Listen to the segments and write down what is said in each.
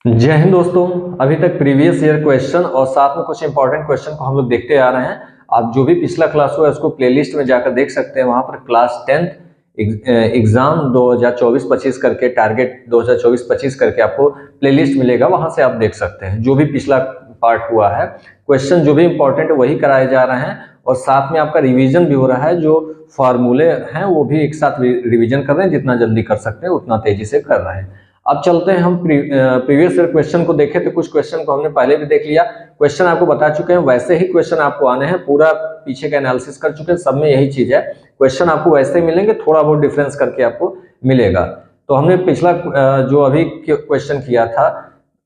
जय हिंद दोस्तों। अभी तक प्रीवियस ईयर क्वेश्चन और साथ में कुछ इंपॉर्टेंट क्वेश्चन को हम लोग देखते आ रहे हैं। आप जो भी पिछला क्लास हुआ है उसको प्लेलिस्ट में जाकर देख सकते हैं। वहां पर क्लास 10th एग्जाम 2024-25 करके टारगेट 2024-25 करके आपको प्लेलिस्ट मिलेगा, वहां से आप देख सकते हैं। जो भी पिछला पार्ट हुआ है, क्वेश्चन जो भी इंपॉर्टेंट है वही कराए जा रहे हैं और साथ में आपका रिवीजन भी हो रहा है। जो फॉर्मूले हैं वो भी एक साथ रिवीजन कर रहे हैं, जितना जल्दी कर सकते हैं उतना तेजी से कर रहे हैं। अब चलते हैं हम प्रीवियस ईयर क्वेश्चन को देखें। तो कुछ क्वेश्चन को हमने पहले भी देख लिया, क्वेश्चन आपको बता चुके हैं, वैसे ही क्वेश्चन आपको आने हैं। पूरा पीछे का एनालिसिस कर चुके हैं, सब में यही चीज है। क्वेश्चन आपको वैसे ही मिलेंगे, थोड़ा बहुत डिफरेंस करके आपको मिलेगा। तो हमने पिछला जो अभी क्वेश्चन किया था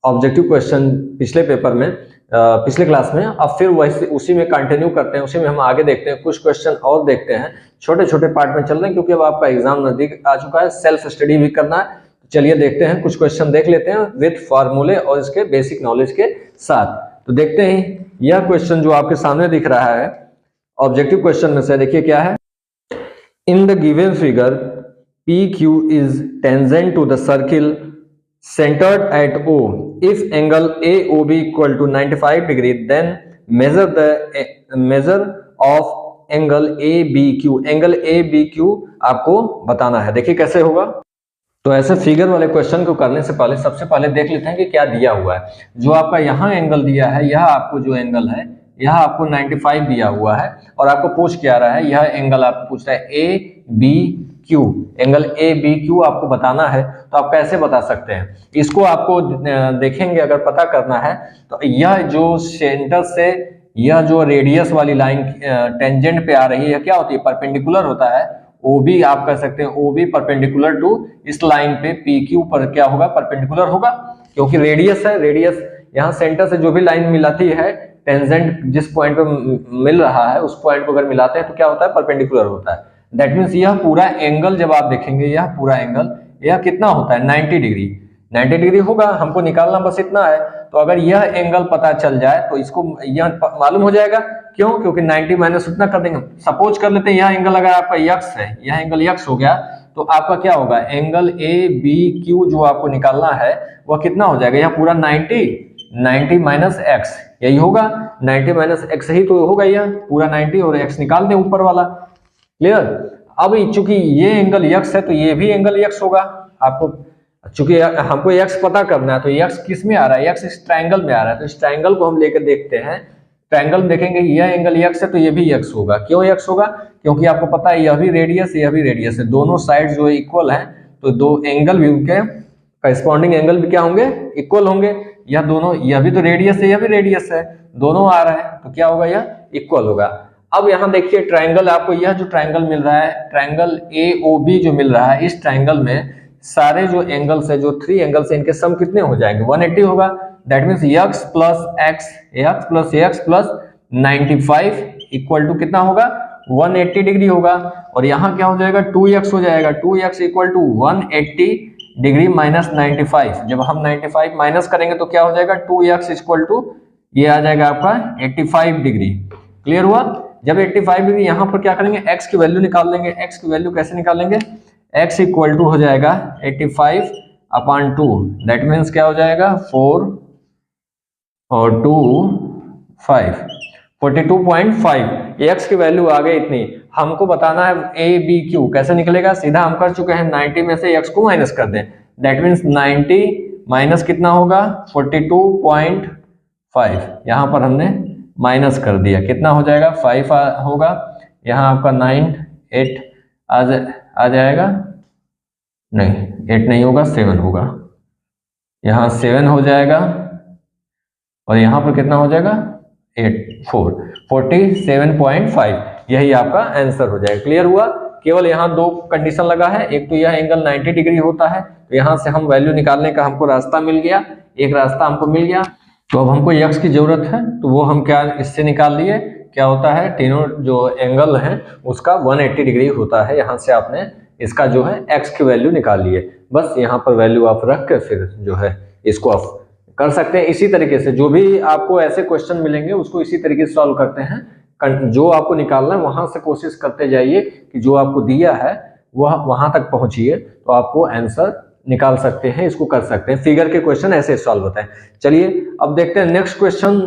ऑब्जेक्टिव क्वेश्चन पिछले पेपर में, पिछले क्लास में, अब फिर वैसे उसी में कंटिन्यू करते हैं, उसी में हम आगे देखते हैं। कुछ क्वेश्चन और देखते हैं, छोटे छोटे पार्ट में चल रहे हैं क्योंकि अब आपका एग्जाम नजदीक आ चुका है, सेल्फ स्टडी भी करना है। चलिए देखते हैं, कुछ क्वेश्चन देख लेते हैं विद फार्मूले और इसके बेसिक नॉलेज के साथ। तो देखते हैं यह क्वेश्चन जो आपके सामने दिख रहा है ऑब्जेक्टिव क्वेश्चन में से, देखिए क्या है। In the given figure P Q is tangent to the circle centered at O. If angle AOB equal to 95 degree, then measure of angle ABQ. Angle ABQ आपको बताना है। देखिए कैसे होगा। तो ऐसे फिगर वाले क्वेश्चन को करने से पहले सबसे पहले देख लेते हैं कि क्या दिया हुआ है। जो आपका यहाँ एंगल दिया है, यह आपको जो एंगल है यह आपको 95 दिया हुआ है और आपको पूछ क्या रहा है, यह एंगल आपको पूछ रहा है ABQ। एंगल ABQ आपको बताना है। तो आप कैसे बता सकते हैं इसको, आपको देखेंगे अगर पता करना है तो यह जो सेंटर से यह जो रेडियस वाली लाइन टेंजेंट पे आ रही है, क्या होती है, परपेंडिकुलर होता है। OB आप कह सकते हैं OB परपेंडिकुलर टू इस लाइन पे PQ पर क्या होगा, परपेंडिकुलर होगा, क्योंकि रेडियस है। रेडियस यहाँ सेंटर से जो भी लाइन मिलाती है, टेंजेंट जिस पॉइंट पे मिल रहा है उस पॉइंट को अगर मिलाते हैं तो क्या होता है, परपेंडिकुलर होता है। दैट मीन्स यह पूरा एंगल जब आप देखेंगे, यह पूरा एंगल यह कितना होता है, 90 डिग्री। 90 डिग्री होगा, हमको निकालना बस इतना है। तो अगर यह एंगल पता चल जाए तो इसको यह मालूम हो जाएगा। क्यों? क्योंकि 90 माइनस उतना कर देंगे। सपोज कर लेते हैं यह एंगल अगर आपका यक्स है, यह एंगल यक्स हो गया, तो आपका क्या होगा, एंगल ABQ जो आपको निकालना है वह कितना हो जाएगा, यह पूरा 90 माइनस एक्स, यही होगा। 90 माइनस एक्स ही तो होगा, यह पूरा 90 और एक्स निकाल दें ऊपर वाला। क्लियर। अब चूंकि ये एंगल यक्स है तो ये भी एंगल यक्स होगा। आपको चूंकि हमको यक्स पता करना है तो यक्स किस में आ रहा है, यक्स इस ट्रायंगल में आ रहा है। तो इस ट्रायंगल को हम लेकर देखते हैं। ट्रायंगल में देखेंगे यह एंगल यक्स है तो ये भी यक्स होगा। क्यों यक्स होगा? क्योंकि आपको पता है यह भी रेडियस है, दोनों साइड जो है इक्वल है, तो दो एंगल भी उनके करस्पॉन्डिंग एंगल भी क्या होंगे, इक्वल होंगे। यह दोनों, यह भी तो रेडियस है, यह भी रेडियस है, दोनों आ रहा है तो क्या होगा, यह इक्वल होगा। अब यहाँ देखिए ट्रायंगल, आपको यह जो ट्रायंगल मिल रहा है, ट्रायंगल AOB जो मिल रहा है, इस ट्रायंगल में सारे जो एंगल्स है, जो 3 एंगल्स है, इनके सम कितने हो जाएंगे, 180 होगा। That means x plus x plus 95 equal to कितना होगा, 180 डिग्री होगा। और यहाँ क्या हो जाएगा, 2x हो जाएगा। 2x equal to 180 degree minus 95। जब हम 95 माइनस करेंगे तो क्या हो जाएगा, 2x इक्वल टू ये आ जाएगा आपका 85 डिग्री। क्लियर हुआ। जब 85 डिग्री, यहाँ पर क्या करेंगे, x की वैल्यू निकाल लेंगे। x की वैल्यू कैसे निकालेंगे, x इक्वल टू हो जाएगा 85 अपॉन 2। दैट मीन्स क्या हो जाएगा, 4 और 2 5, 42.5। x की वैल्यू आ गई इतनी। हमको बताना है ABQ कैसे निकलेगा। सीधा हम कर चुके हैं, 90 में से x को माइनस कर दें। दैट मीन्स 90 माइनस कितना होगा, 42.5। यहाँ पर हमने माइनस कर दिया, कितना हो जाएगा, 5 होगा। यहाँ आपका 9 8 आ जाएगा, नहीं 8 नहीं होगा, 7 होगा। यहाँ 7 हो जाएगा और यहाँ पर कितना हो जाएगा, 47.5। यही आपका आंसर हो जाएगा। क्लियर हुआ। केवल यहाँ 2 कंडीशन लगा है। एक तो यह एंगल 90 डिग्री होता है, तो यहाँ से हम वैल्यू निकालने का हमको रास्ता मिल गया, एक रास्ता हमको मिल गया। तो अब हमको x की जरूरत है, तो वो हम क्या इससे निकाल लिए। क्या होता है, तीनों जो एंगल हैं उसका 180 डिग्री होता है। यहाँ से आपने इसका जो है x की वैल्यू निकाल लिए। बस यहाँ पर वैल्यू आप रख के फिर जो है इसको आप कर सकते हैं। इसी तरीके से जो भी आपको ऐसे क्वेश्चन मिलेंगे उसको इसी तरीके से सॉल्व करते हैं। जो आपको निकालना है वहां से कोशिश करते जाइए कि जो आपको दिया है वह वहां तक पहुंचिए, तो आपको आंसर निकाल सकते हैं, इसको कर सकते हैं। फिगर के क्वेश्चन ऐसे सॉल्व होता है। चलिए अब देखते हैं नेक्स्ट क्वेश्चन।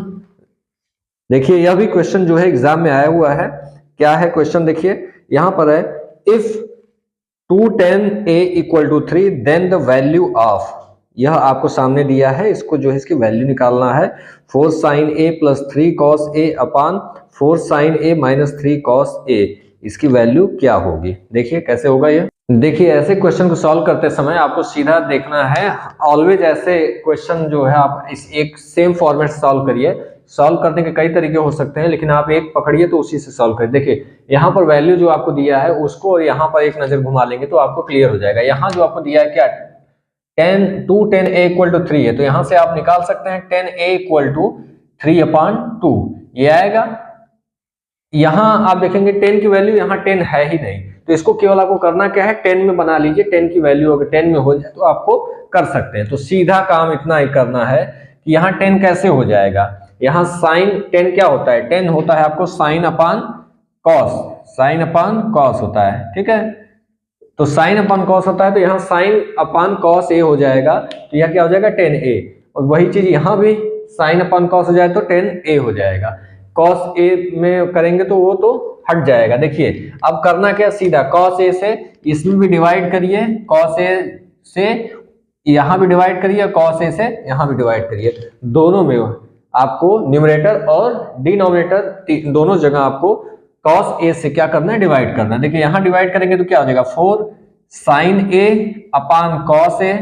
देखिए यह भी क्वेश्चन जो है एग्जाम में आया हुआ है। क्या है क्वेश्चन, देखिए यहां पर है, if 2tan a equal to 3 then the value of, यह आपको सामने दिया है, इसको जो है इसकी वैल्यू निकालना है। 4 sin a plus 3 cos a upon 4 sin a minus 3 cos a, इसकी वैल्यू क्या होगी। देखिए कैसे होगा ये। देखिए ऐसे क्वेश्चन को सॉल्व करते समय आपको सीधा देखना है, ऑलवेज ऐसे क्वेश्चन जो है आप इस एक सेम फॉर्मेट सॉल्व करिए। सॉल्व करने के कई तरीके हो सकते हैं, लेकिन आप एक पकड़िए तो उसी से सॉल्व करिए। देखिए यहाँ पर वैल्यू जो आपको दिया है उसको और यहाँ पर एक नजर घुमा लेंगे तो आपको क्लियर हो जाएगा। यहाँ जो आपको दिया है क्या, 2tan a इक्वल टू 3 है, तो यहाँ से आप निकाल सकते हैं tan a इक्वल टू 3/2, ये आएगा। यहाँ आप देखेंगे 10 की वैल्यू यहाँ 10 है ही नहीं, तो इसको केवल आपको करना क्या है, 10 में बना लीजिए। 10 की वैल्यू अगर 10 में हो जाए तो आपको कर सकते हैं। तो सीधा काम इतना ही करना है कि यहाँ 10 कैसे हो जाएगा। यहाँ साइन 10 क्या होता है, 10 होता है आपको sine upon cos, sine upon cos होता है, ठीक है। तो साइन अपान कॉस होता है, तो यहाँ साइन अपान कॉस ए हो जाएगा, तो यह क्या हो जाएगा 10a। और वही चीज यहाँ भी साइन अपान कॉस हो जाए तो 10a हो जाएगा। कॉस ए में करेंगे तो वो तो हट जाएगा। देखिए अब करना क्या, सीधा कॉस ए से इसमें भी डिवाइड करिए, कॉस ए से यहाँ भी डिवाइड करिए, कॉस ए से यहाँ भी डिवाइड करिए। दोनों में आपको न्यूमरेटर और डिनोमिनेटर दोनों जगह आपको कॉस ए से क्या करना है, डिवाइड करना है। देखिए यहाँ डिवाइड करेंगे तो क्या हो जाएगा, 4 sign A upon cos A.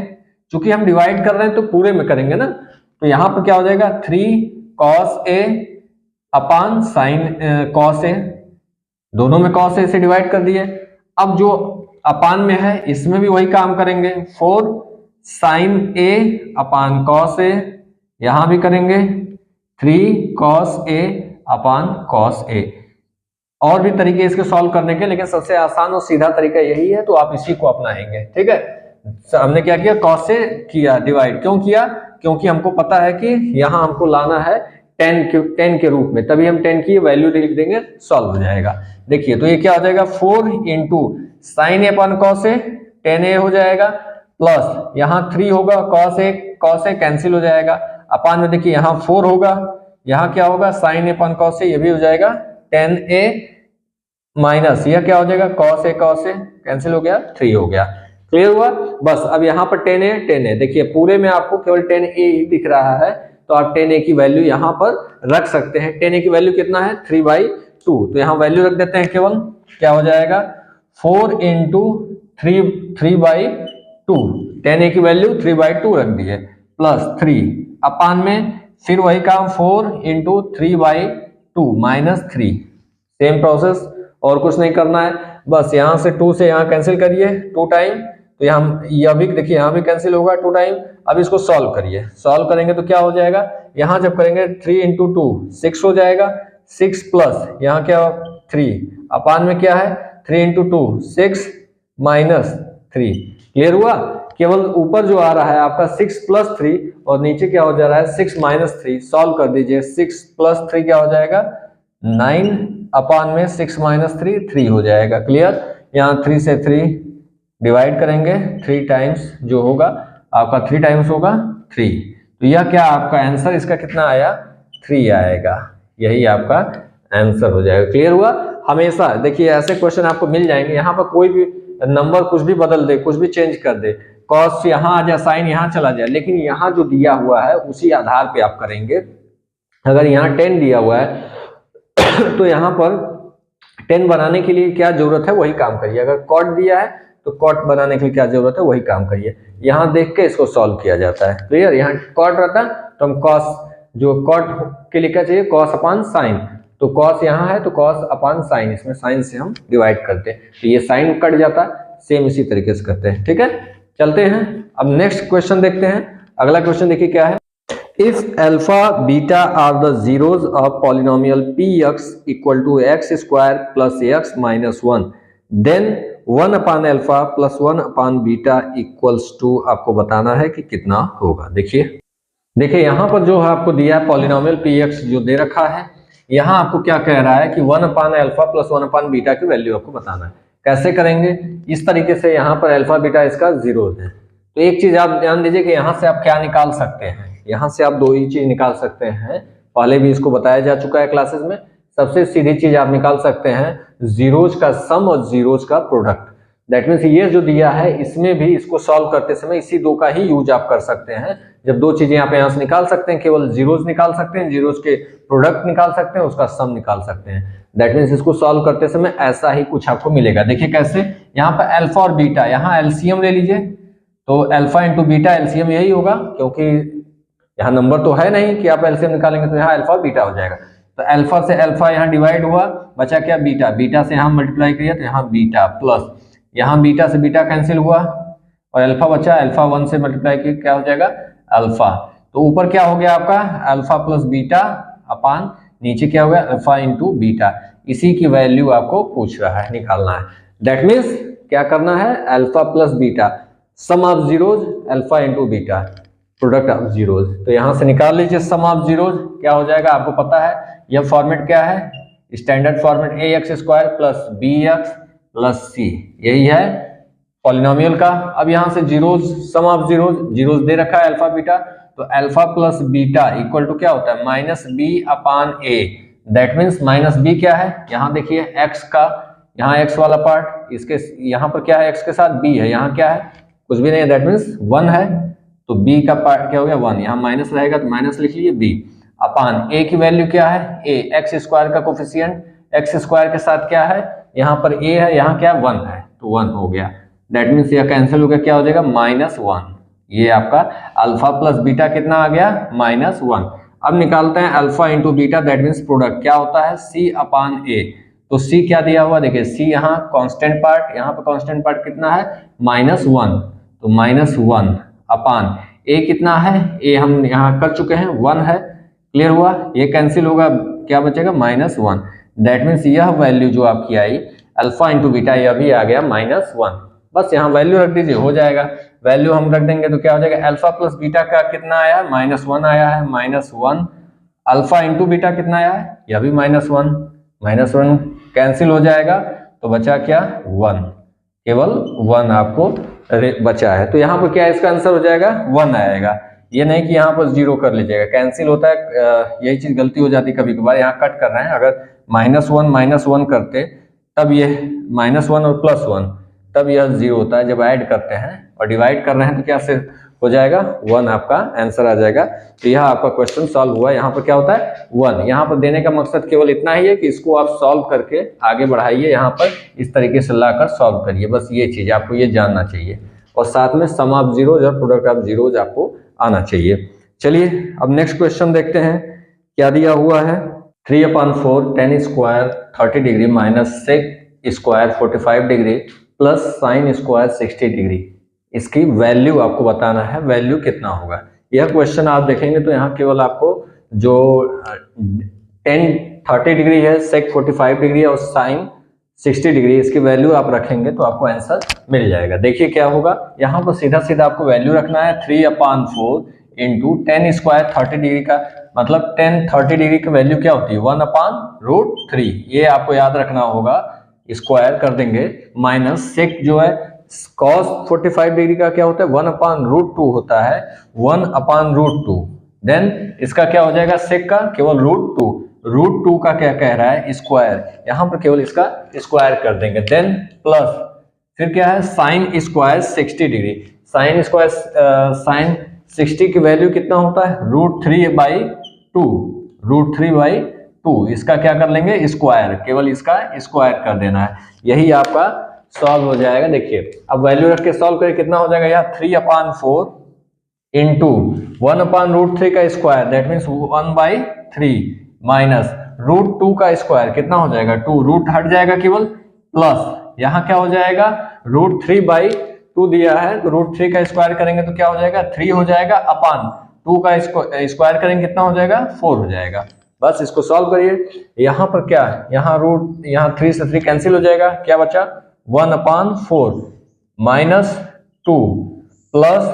चूंकि हम डिवाइड कर रहे हैं तो पूरे में करेंगे ना, तो यहाँ पर क्या हो जाएगा 3 cos A upon sine cos A, दोनों में कॉस ए से डिवाइड कर दिए। अब जो अपान में है इसमें भी वही काम करेंगे, 4 sign A upon cos A, यहां भी करेंगे 3 cos A upon cos A. और भी तरीके इसके सॉल्व करने के, लेकिन सबसे आसान और सीधा तरीका यही है, तो आप इसी को अपनाएंगे, ठीक है। हमने क्या किया, कॉस से किया डिवाइड, क्यों किया, क्योंकि हमको पता है कि यहाँ हमको लाना है 10 के रूप में, तभी हम 10 की वैल्यू लिख देंगे, सॉल्व हो जाएगा। देखिए तो ये क्या हो जाएगा, 4 into sine A upon cos A 10a हो जाएगा, प्लस यहाँ 3 होगा कॉस ए कैंसिल हो जाएगा, अपान में देखिए यहाँ 4 होगा, यहाँ क्या होगा sign A upon cos A, ये भी हो जाएगा 10a माइनस यह क्या हो जाएगा कॉस ए कैंसिल हो गया, 3 हो गया। क्लियर हुआ। बस अब यहाँ पर 10a देखिए पूरे में आपको केवल 10a ही दिख रहा है, तो आप 10a की वैल्यू यहाँ पर रख सकते हैं। 10a की वैल्यू कितना है 3/2, तो यहाँ वैल्यू रख देते हैं केवल, क्या हो जाएगा 4 इंटू 3/2, 10a की वैल्यू 3/2 रख दिए, प्लस 3 अपान में फिर वही काम 4 इंटू 3/2 माइनस 3, सेम प्रोसेस, और कुछ नहीं करना है। बस यहाँ से 2 से यहाँ कैंसिल करिए 2 टाइम, तो यहाँ यह भी देखिए यहाँ भी कैंसिल होगा 2 टाइम। अब इसको सॉल्व करिए, सॉल्व करेंगे तो क्या हो जाएगा, यहाँ जब करेंगे 3 इंटू 2 6 हो जाएगा, 6 प्लस यहाँ क्या 3 अपान में क्या है 3 इंटू 2 6 माइनस 3। क्लियर हुआ। केवल ऊपर जो आ रहा है आपका 6 प्लस 3 और नीचे क्या हो जा रहा है 6 माइनस 3, सॉल्व कर दीजिए। 6 प्लस 3 क्या हो जाएगा 9 अपान में 6 माइनस 3 हो जाएगा। क्लियर। यहाँ 3 से 3 डिवाइड करेंगे, 3 टाइम्स जो होगा आपका 3 टाइम्स होगा 3, तो यह क्या आपका आंसर इसका कितना आया 3 आएगा, यही आपका आंसर हो जाएगा। क्लियर हुआ। हमेशा देखिए ऐसे क्वेश्चन आपको मिल जाएंगे, यहाँ पर कोई भी नंबर कुछ भी बदल दे, कुछ भी चेंज कर दे, कॉस यहाँ आ जाए साइन यहाँ चला जाए, लेकिन यहाँ जो दिया हुआ है उसी आधार पे आप करेंगे। अगर यहाँ 10 दिया हुआ है तो यहाँ पर 10 बनाने के लिए क्या जरूरत है वही काम करिए, अगर कॉट दिया है तो कॉट बनाने के लिए क्या जरूरत है वही काम करिए। यहाँ देख के इसको सॉल्व किया जाता है। क्लियर। यहाँ कॉट रहता तो हम कॉस, जो कॉट के लिए क्या चाहिए कॉस अपान साइन, तो कॉस यहाँ है तो कॉस अपान साइन, इसमें साइन से हम डिवाइड करते हैं, तो ये साइन कट जाता है। सेम इसी तरीके से करते हैं। ठीक है, चलते हैं अब नेक्स्ट क्वेश्चन देखते हैं। अगला क्वेश्चन देखिए क्या है, if alpha beta are the zeros of polynomial px equal to x square plus x minus 1, then 1 upon alpha plus 1 upon beta equals to, आपको बताना है कि कितना होगा। देखिए यहाँ पर जो है आपको दिया है पॉलिनोमियल px जो दे रखा है, यहाँ आपको क्या कह रहा है कि 1 upon alpha plus 1 upon beta की वैल्यू आपको बताना है। कैसे करेंगे, इस तरीके से यहाँ पर अल्फा बीटा इसका जीरोज है, तो एक चीज आप ध्यान दीजिए कि यहाँ से आप क्या निकाल सकते हैं, यहाँ से आप दो ही चीज निकाल सकते हैं, पहले भी इसको बताया जा चुका है क्लासेस में। सबसे सीधी चीज आप निकाल सकते हैं जीरोज का सम और जीरोज का प्रोडक्ट। दैट मीन्स ये जो दिया है इसमें भी इसको सॉल्व करते समय इसी दो का ही यूज आप कर सकते हैं। जब दो चीजें आप यहाँ से निकाल सकते हैं, केवल जीरोज निकाल सकते हैं, जीरोज के प्रोडक्ट निकाल सकते हैं, उसका सम निकाल सकते हैं। दैट मीन्स इसको सॉल्व करते समय ऐसा ही कुछ आपको मिलेगा। देखिए कैसे, यहाँ पर अल्फा और बीटा, यहाँ एलसीएम ले लीजिए, तो अल्फा इंटू बीटा एलसीएम यही होगा, क्योंकि यहाँ नंबर तो है नहीं कि आप एलसीएम निकालेंगे, तो यहाँ अल्फा बीटा हो जाएगा। तो अल्फा से अल्फा यहाँ डिवाइड हुआ, बचा क्या बीटा, बीटा से यहाँ मल्टीप्लाई किया तो यहाँ बीटा प्लस, यहाँ बीटा से बीटा कैंसिल हुआ और अल्फा बचा, अल्फा 1 से मल्टीप्लाई किया क्या हो जाएगा अल्फा। तो ऊपर क्या हो गया आपका अल्फा प्लस बीटा अपान नीचे क्या हो गया अल्फा इंटू बीटा। इसी की वैल्यू आपको पूछ रहा है, निकालना है। दैट मीन्स क्या करना है, alpha plus beta some of zeros alpha into beta product of zeros. तो यहां से निकाल लीजिए सम ऑफ जीरोज, क्या हो जाएगा आपको पता है। यह फॉर्मेट क्या है, standard format ax² plus bx plus c, यही है पॉलिनोमियल का। अब यहां से zeros sum of zeros, zeros दे रखा है अल्फा बीटा, तो alpha plus beta equal to क्या होता है minus B upon A. That means minus B क्या है, यहाँ देखिए x का, यहाँ x वाला पार्ट, इसके यहाँ पर क्या है x के साथ b है, यहाँ क्या है कुछ भी नहीं है, दैट मीन्स 1 है, तो b का पार्ट क्या हो गया 1, यहाँ माइनस रहेगा तो माइनस लिख लीजिए b अपान a की वैल्यू क्या है a, x² का कोफिशिएंट x² के साथ क्या है, यहाँ पर a है, यहाँ क्या 1 है, तो 1 हो गया। दैट मीन्स यह कैंसिल हो गया, क्या हो जाएगा -1। ये आपका अल्फा प्लस बीटा कितना आ गया -1। अब निकालते हैं alpha into beta, that means product क्या होता है c अपान a। तो c क्या दिया हुआ देखिए, c यहाँ कांस्टेंट पार्ट, यहाँ पर कांस्टेंट पार्ट कितना है -1, तो -1 अपान a कितना है, a हम यहाँ कर चुके हैं 1 है, क्लियर हुआ। ये कैंसिल होगा, क्या बचेगा -1। दैट मीन्स यह वैल्यू जो आपकी आई अल्फा इंटू बीटा, यह भी आ गया -1। बस यहाँ वैल्यू रख दीजिए, हो जाएगा। वैल्यू हम रख देंगे तो क्या हो जाएगा, अल्फा प्लस बीटा का कितना आया -1 आया है, -1 अल्फा इंटू बीटा कितना आया है, यह भी -1 कैंसिल हो जाएगा, तो बचा क्या 1, केवल 1 आपको बचा है। तो यहाँ पर क्या इसका आंसर हो जाएगा 1 आएगा। ये नहीं कि यहाँ पर 0 कर लीजिएगा, कैंसिल होता है, यही चीज गलती हो जाती है कभी कभार। यहाँ कट कर रहे हैं, अगर -1 करते तब ये -1 और +1 तब यह 0 होता है। जब ऐड करते हैं और डिवाइड कर रहे हैं तो क्या से हो जाएगा 1, आपका आंसर आ जाएगा। तो यह आपका क्वेश्चन सॉल्व हुआ। यहाँ पर क्या होता है 1, यहाँ पर देने का मकसद केवल इतना ही है कि इसको आप सॉल्व करके आगे बढ़ाइए, यहाँ पर इस तरीके से लाकर सॉल्व करिए। बस ये चीज आपको ये जानना चाहिए, और साथ में सम ऑफ जीरोज और प्रोडक्ट ऑफ जीरोज आपको आना चाहिए। चलिए अब नेक्स्ट क्वेश्चन देखते हैं क्या दिया हुआ है। 3/4 tan² 30 degree minus sec² 45 degree plus sin² 60 degree, इसकी वैल्यू आपको बताना है, वैल्यू कितना होगा। यह क्वेश्चन आप देखेंगे तो यहाँ केवल आपको जो tan 30 डिग्री है, sec 45 डिग्री है और sin 60 डिग्री, इसकी वैल्यू आप रखेंगे तो आपको आंसर मिल जाएगा। देखिए क्या होगा, यहाँ पर सीधा सीधा आपको वैल्यू रखना है 3/4 इंटू tan² 30 डिग्री का मतलब tan 30 डिग्री की वैल्यू क्या होती है 1/√3, ये आपको याद रखना होगा। स्क्वायर कर देंगे माइनस सेक जो है cos 45 डिग्री का क्या होता है 1/√2 होता है, 1/√2। देन इसका क्या हो जाएगा सेक का केवल √2 का क्या कह रहा है स्क्वायर, यहाँ पर केवल इसका स्क्वायर कर देंगे। देन प्लस फिर क्या है sin² 60 डिग्री, sin 60 की वैल्यू कितना होता है √3/2, इसका क्या कर लेंगे स्क्वायर, केवल इसका स्क्वायर कर देना है, यही आपका सॉल्व हो जाएगा। देखिए अब वैल्यू रख के सॉल्व करें कितना हो जाएगा यहाँ 3/4 इंटू 1/√3 का स्क्वायर दैट मीन्स 1/3 माइनस √2 का स्क्वायर कितना हो जाएगा 2, रूट हट जाएगा केवल, प्लस यहाँ क्या हो जाएगा √3/2 दिया है तो √3 का स्क्वायर करेंगे तो क्या हो जाएगा 3 हो जाएगा, अपान 2 का स्क्वायर करेंगे कितना हो जाएगा 4 हो जाएगा। बस इसको सॉल्व करिए। यहाँ पर क्या है यहाँ 3 से 3 कैंसिल हो जाएगा, क्या बचा 1/4 माइनस 2 प्लस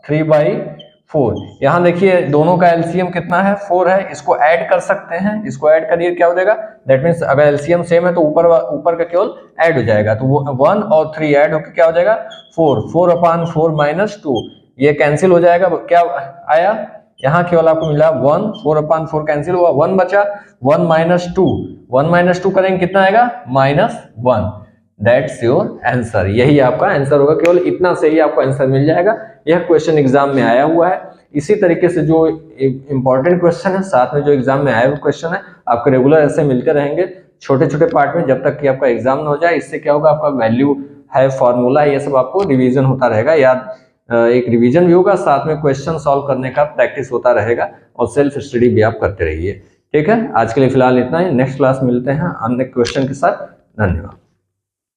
3/4 4। यहाँ देखिए दोनों का एलसीएम कितना है, 4 है। इसको ऐड कर सकते हैं, इसको ऐड करिए, क्या हो जाएगा, दैट मीन्स अगर एलसीएम सेम है तो ऊपर का केवल ऐड हो जाएगा, तो वो 1 और 3 ऐड होकर क्या हो जाएगा 4, 4/4 माइनस 2, ये कैंसिल हो जाएगा। क्या आया, यहाँ केवल आपको मिला 1, 4/4 कैंसिल हुआ, 1 बचा, 1 माइनस 2, 1 माइनस 2 करेंगे कितना आएगा -1। दैट्स योर आंसर, यही आपका आंसर होगा, केवल इतना से ही आपको आंसर मिल जाएगा। यह क्वेश्चन एग्जाम में आया हुआ है। इसी तरीके से जो इंपॉर्टेंट क्वेश्चन है साथ में जो एग्जाम में आया हुआ क्वेश्चन है आपको रेगुलर ऐसे मिलते रहेंगे छोटे छोटे पार्ट में, जब तक कि आपका एग्जाम ना हो जाए। इससे क्या होगा, आपका वैल्यू है, फॉर्मूला, ये सब आपको रिवीजन होता रहेगा, याद एक रिवीजन भी होगा, साथ में क्वेश्चन सॉल्व करने का प्रैक्टिस होता रहेगा और सेल्फ स्टडी भी आप करते रहिए। ठीक है, आज के लिए फिलहाल इतना ही, नेक्स्ट क्लास मिलते हैं अन्य क्वेश्चन के साथ। धन्यवाद।